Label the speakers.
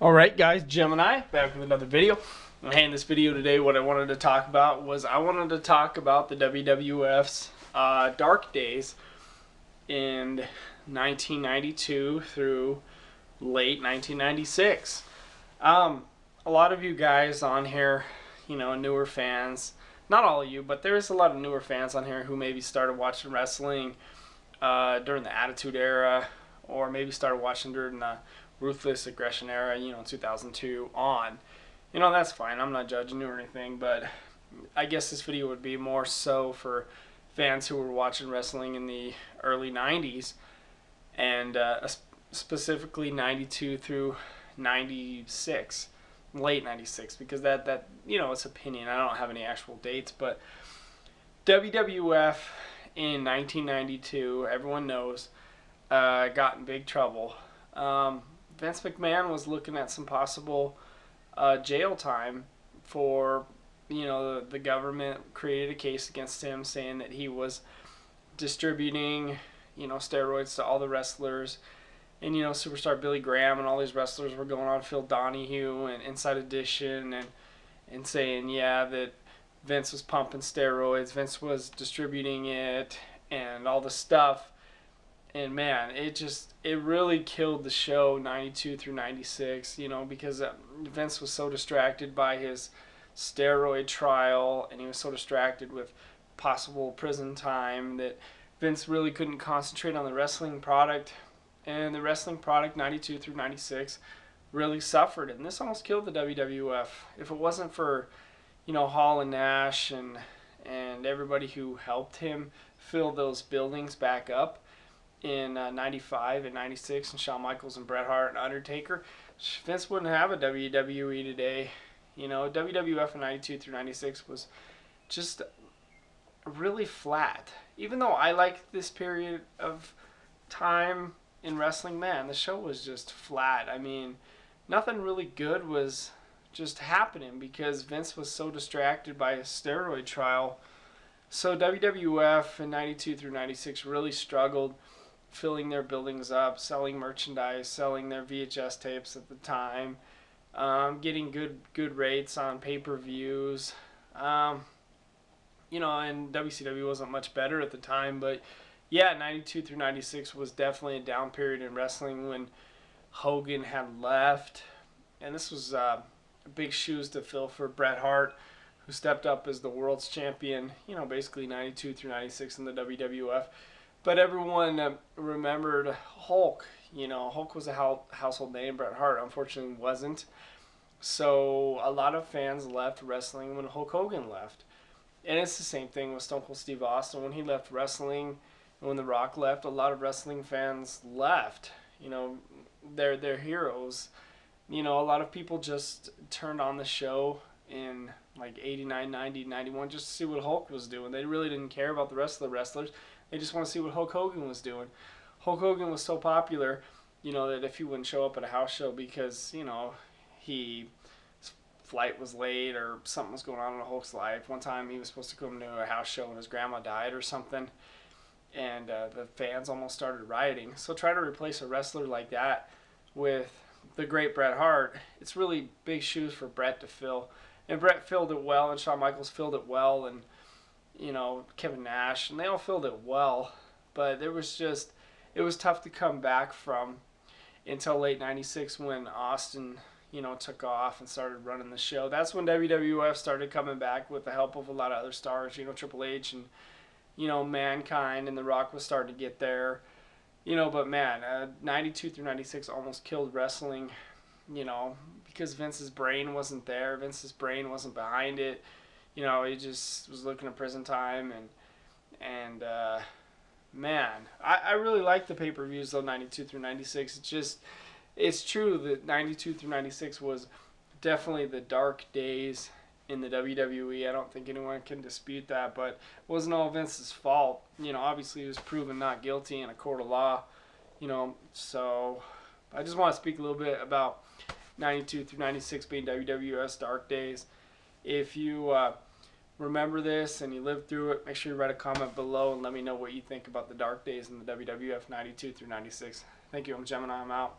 Speaker 1: Alright guys, Gemini, back with another video. Hey, in this video today what I wanted to talk about was I wanted to talk about the WWF's dark days in 1992 through late 1996. A lot of you guys on here, newer fans, not all of you, but there's a lot of newer fans on here who maybe started watching wrestling during the Attitude Era, or maybe started watching during the Ruthless Aggression Era, 2002 on. That's fine. I'm not judging you or anything, but I guess this video would be more so for fans who were watching wrestling in the early 90s, and specifically 92 through 96, late 96, because that it's opinion. I don't have any actual dates, but WWF in 1992, everyone knows, got in big trouble. Vince McMahon was looking at some possible jail time for, the government created a case against him saying that he was distributing, steroids to all the wrestlers. And, Superstar Billy Graham and all these wrestlers were going on Phil Donahue and Inside Edition and saying, yeah, that Vince was pumping steroids, Vince was distributing it, and all the stuff. And man, it really killed the show 92 through 96, because Vince was so distracted by his steroid trial, and he was so distracted with possible prison time that Vince really couldn't concentrate on the wrestling product. And the wrestling product 92 through 96 really suffered, and this almost killed the WWF. If it wasn't for, Hall and Nash and everybody who helped him fill those buildings back up in 95 and 96, and Shawn Michaels and Bret Hart and Undertaker, Vince wouldn't have a WWE today. WWF in 92 through 96 was just really flat. Even though I like this period of time in wrestling, man, the show was just flat. I mean, nothing really good was just happening because Vince was so distracted by his steroid trial. So WWF in 92 through 96 really struggled filling their buildings up, selling merchandise, selling their VHS tapes at the time, getting good rates on pay-per-views. And WCW wasn't much better at the time, but yeah, 92 through 96 was definitely a down period in wrestling when Hogan had left. And this was big shoes to fill for Bret Hart, who stepped up as the world's champion, basically 92 through 96 in the WWF. But everyone remembered Hulk. Hulk was a household name. Bret Hart, unfortunately, wasn't. So a lot of fans left wrestling when Hulk Hogan left. And it's the same thing with Stone Cold Steve Austin. When he left wrestling, and when The Rock left, a lot of wrestling fans left. They're heroes. A lot of people just turned on the show in like 89, 90, 91 just to see what Hulk was doing. They really didn't care about the rest of the wrestlers. They just want to see what Hulk Hogan was doing. Hulk Hogan was so popular, that if he wouldn't show up at a house show because, his flight was late or something was going on in Hulk's life. One time he was supposed to come to a house show and his grandma died or something, and the fans almost started rioting. So try to replace a wrestler like that with the great Bret Hart. It's really big shoes for Bret to fill. And Bret filled it well, and Shawn Michaels filled it well, and Kevin Nash, and they all filled it well, but it was tough to come back from until late 96 when Austin, took off and started running the show. That's when WWF started coming back with the help of a lot of other stars, Triple H and, Mankind, and The Rock was starting to get there, but man, 92 through 96 almost killed wrestling, because Vince's brain wasn't there, Vince's brain wasn't behind it. He just was looking at prison time, and man, I really like the pay-per-views though, 92 through 96. It's true that 92 through 96 was definitely the dark days in the WWE. I don't think anyone can dispute that, but it wasn't all Vince's fault. Obviously he was proven not guilty in a court of law, so I just want to speak a little bit about 92 through 96 being WWF's dark days. If you remember this and you lived through it, make sure you write a comment below and let me know what you think about the dark days in the WWF 92 through 96. Thank you. I'm Gemini. I'm out.